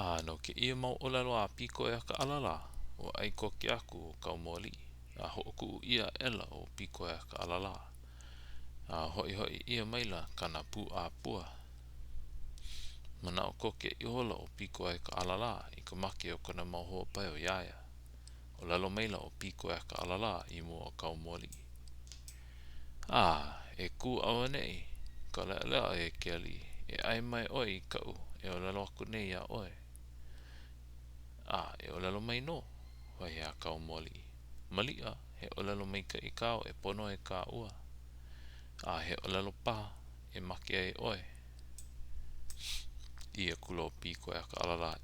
No ke ia mau olelo a piko e ka alala o ai koke aku o kaumoli a hoku ia ela o piko e ka alala a hoi hoi ia maila kana pu a pua mana o koke i hola o piko e ka alala i ka make o kana mau hoa pai o iaia o lalo maila o piko e ka alala i mua o kaumoli e ku awa nei ka lea e ke ali e ai mai oi i kau e o lalo aku nei a oi e o lalo mai no wai a kaumoli malia he o lalo mai ka i kao e pono e ka ua he o lalo paha e make ai oi ia kulo piko e ka alala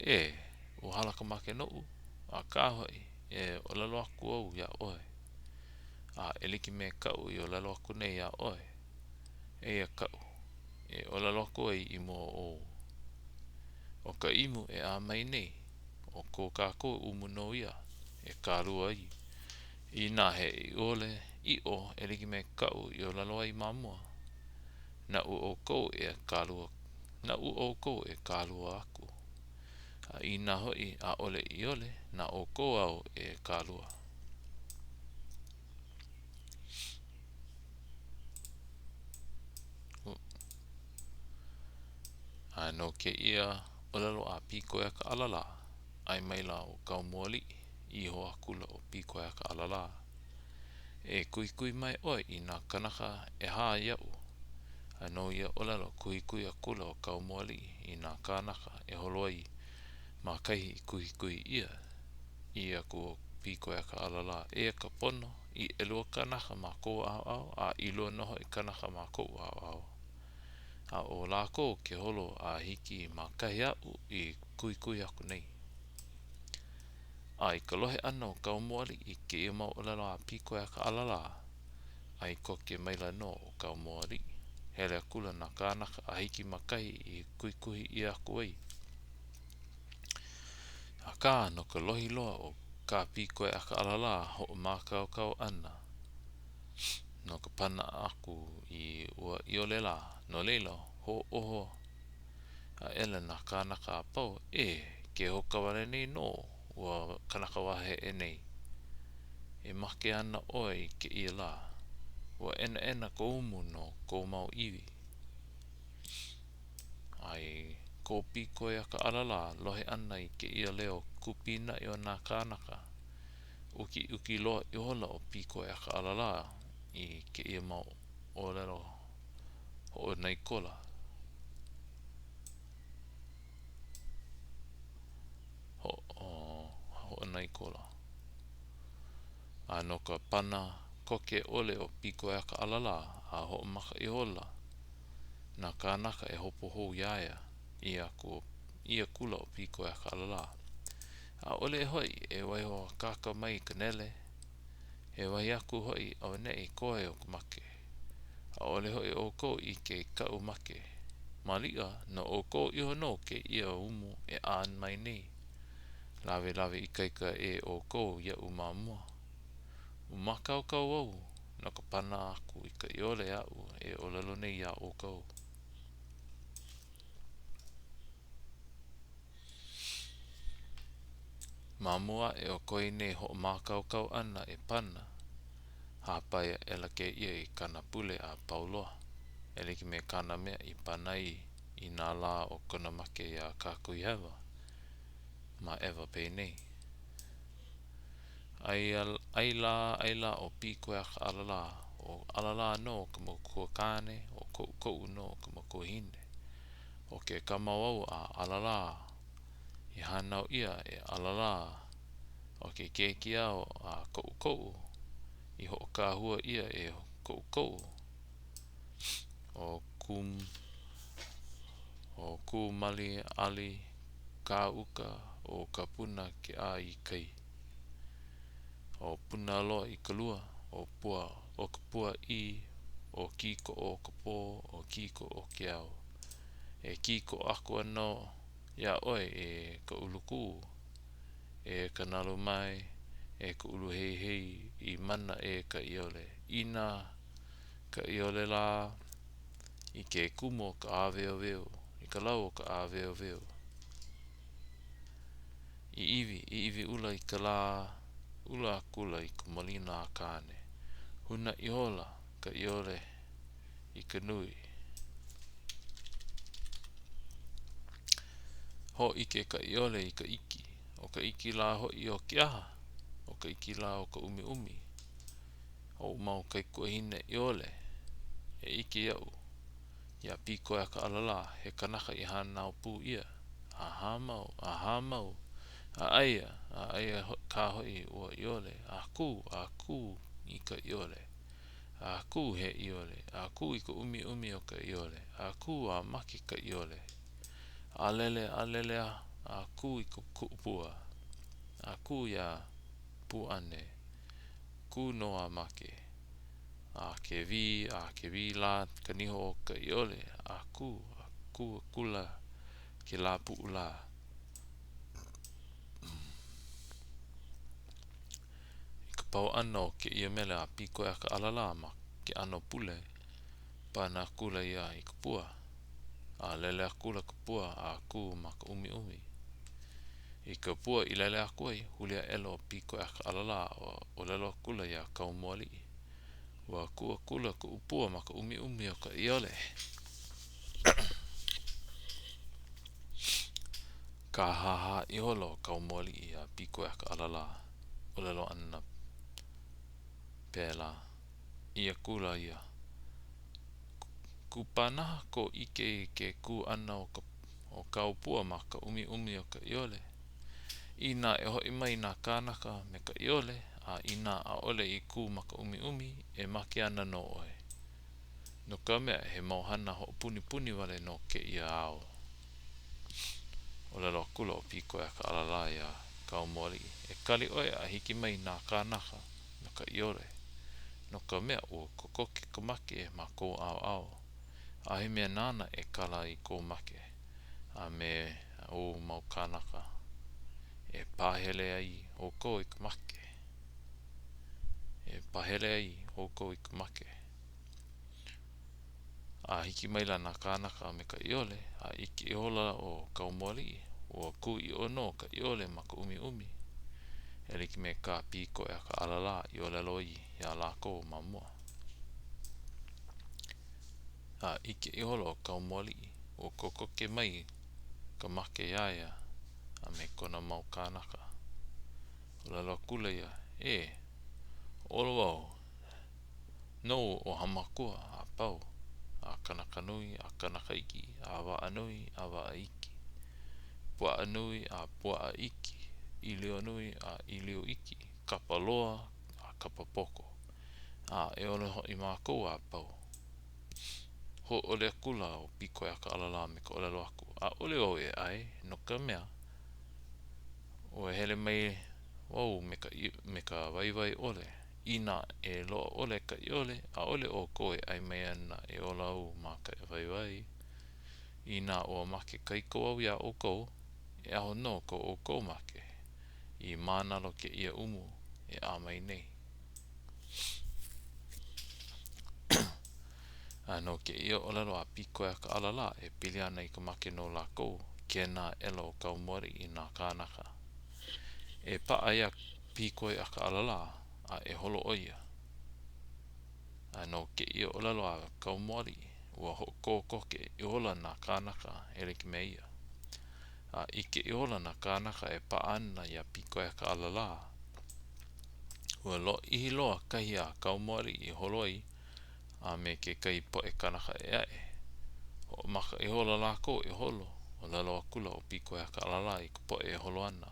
o halaka make no a ka hoi e o lalo aku au ia oi eliki me kau i o lalo aku nei ia oi ia kau e o lalo aku ai i mo o ka imu e a mai nei o ko kako umu no ia e ka rua i nā he i ole i o eliki me kau i o lalo ai mamua na u o kou e kalua na u o kou e kalua aku i nā hoi a ole i ole na o kou au e kalua no ke ia o lalo a piko e ka alala ai maila o kaumuali i hoa kula o piko e ka alala e kui kui mai oi i nā kanaka e hā iau no ia o lalo kui kui a kula o kaumuali i nā kanaka e holoi ma kaihi kui kui ia ku o piko e ka alala ka pono i elua kanaka ma kou au au a ilua noho i kanaka ma kou au au o lako ke holo a hiki ma kahi au i kui kui aku nei i ka lohe ana o kaumuali i ke ia mau olelo a piko e ka alala ai ko ke maila no o kaumuali hele akula na kanaka a hiki ma kahi i kui kui i aku ai no ka lohi loa o ka piko e ka alala ho o mākau kau ana no ka pana aku i ua i o lela no leila ho oho a ele na kanaka a pau ke hoka wale nei no ua kanaka wahe e nei e make ana oi ke ia la ua ena ko umu no ko mau iwi ko piko e ka alala lohe ana i ke ia leo kupina i o nā kanaka uki loa i hola o piko e ka alala i ke ia mau o lero o nei kola ho nei kola no ka pana koke ole o piko e ka alala ho maka i hola na kanaka e hopo hou iaia ia kula o piko e ka alala ole hoi e waiho kaka mai ka nele e wai aku hoi au nei koe o kumake ole hoi o ko i ke kau make malia no o ko iho no ke ia umu e an mai nei lawe lawe i kaika e o ko ia umamua makau kau au no ka pana aku i ka iole au e o lalo nei ia o kau mamua e o koi nei ho makau kau ana e pana hapai e la ke ia i kana pule a pauloa eliki me kana mea i panai i nā la o kona make ia kakui hewa ma ewa pei nei ai la o piko e ka alala o alala no ka mo kua kane o kou no ka mo kua hine o ke kamawau a alala i hanau ia e alala o ke kekia o a kou i ho ka hua ia e kou o ku mali ali ka uka o ka puna ke a i kai o puna loa i ka lua o ka pua i o kiko o ka pō o kiko o ke au kiko aku anō ia oi e ka uluku ka nalu mai ka ulu hei hei i mana ka iole ina ka iole la i ke kumo ka aweo veo i ka lau ka aweo veo I iwi ula I ka la ula akula I ka molina a kāne. Huna I hola ka I ole I ka nui. Ho ike ka I ole I ka iki. O ka iki la ho I o ki aha. O ka iki la o ka umi umi. O mau kai kuahine I ole. E iki iau. Ia piko e ka alala. He kanaka I hanau pū ia. Aha mau. A aia ka hoi ua I ole. A ku I ka I ole. A ku he I ole. A ku I ka umi o ka I ole. A ku a maki ka I ole. A lele a ku I ka kuupua. A ku ia pu ane. Ku no a make. A ke vi la ka niho o ka I ole. A ku kula ke la pu la. I ka pau ana o ke ia mele a piko e ka alala ma ke ano pule. Pana kula ia I ka pua. A lele a kula ka pua a ku ma ka umi. I ka pua I lele a kuai hulia elo piko e ka alala o lelo kula ia kau moali. Wa kula ka upua ma ka umi o ka I ole. Ka haha I holo kau moali ia piko e ka alala o lelo ana pēla. Ia kula ia. Ku panaha ko ike ke ku ana o kau pua ma ka umi o ka I ole. Ina e hoi mai nā kānaka me ka I ole, a ina a ole I ku ma ka umi e make ana no oe. No ka mea he mauhana ho puni wale no ke ia ao. O lelo kula o piko e ka alala ia kau mori. E kali oe a hiki mai nā kānaka me ka I ole. No ka mea o kokoke ka make ma kou ao. A he mea nana e kala I kou make. A me o mau kānaka. E pāhele ai o kou I ka make. E pāhele ai o kou I ka make. A hiki mai la nā kānaka me ka I ole. A iki I hola o kau mori. O ku I ono ka I ole ma ka umi. E liki me ka piko e ka alala I ole loi ia lako ma mua. A iki I holo o kau mori. O kokoke mai ka make iaia. A me kona mau kānaka. O lalo kula ia. Olo au. No o hamakua a pau. A kanaka nui, a kanaka iki. A waa nui, a waa iki. Pua nui, a pua iki. Ilio nui, a ilio iki. Kapa loa, a kapa poko. A e ole ho I mākou a pau. Ho ole kula o piko e ka alala me ka ole loaku. A ole o e ai, no ka mea. O e hele mai, wau me ka vai ole. Ina e loa ole ka I ole, a ole o koe ai mai ana e ola au ma ka vai. Ina o make kaiko au ia o kou, e aho no ko o kou make. I mānalo ke ia umu e a mai nei. No ke ia o lalo a piko e ka alala e pili ana I ka make no lako ke nā elo kau mori I nā kānaka. E paa ia piko e ka alala a e holo oia. No ke ia o lalo a kau mori ua koke I hola nā kānaka e liki me ia. Ike I hola nā kānaka e paa ana ia piko e ka alala. Ua lo ihi loa kahi a kau mori I holo ai. A me ke kai po e kanaka e ae. O maka I hola lako I holo. O lalo a kula o piko e ka alala I ka po e holo ana.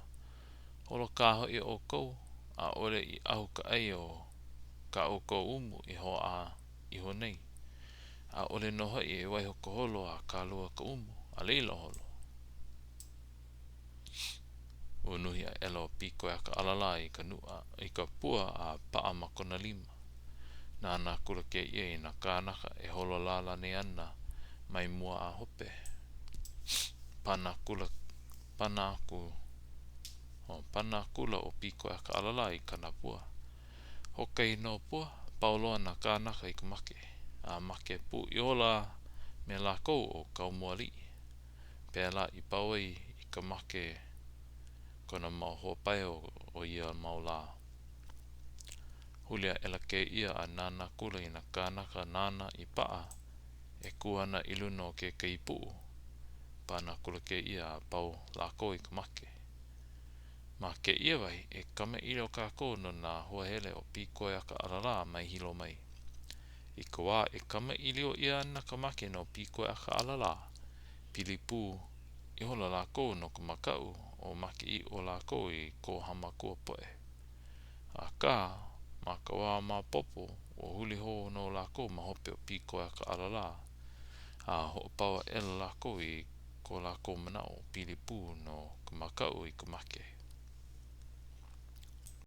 Holo kaho I o kou. A ole I ahu ka ai o ka o kou umu I ho a iho nei. A ole noho I waiho ka holo a ka lua ka umu. A leila holo. O nuhi a elo piko e ka alala I ka nua. I ka pua a paa makona lima. Nā kura ke I na kānaka e holo lala ne ana mai mua a hope. Pana kula o piko e ka alala I kana pua. Hokai no pua, pauloa na kānaka I ka make. A make pu I ola me lako o kau moali. Pēla I pau ai I ka make kona mau hopai o ia maula. Hulia ela ke ia a nana kula ina kanaka nana I paa e kuana iluno ke keipu pana kula ke ia a pau lako I kamake. Ma ke ia wai e kame ilo kako no na huahele o pikoe aka alala mai hilo mai. I koa e kame ilio ia na kamake no pikoe aka alala pilipu I hola lako no kumakau o maki I o lako I ko hama kua poe. A ka ma kawa ma popo o huli ho no lako ma hope o pikoe aka alala. A ho paua ela lako I ko lako mana o pilipu no kumakau I kumake.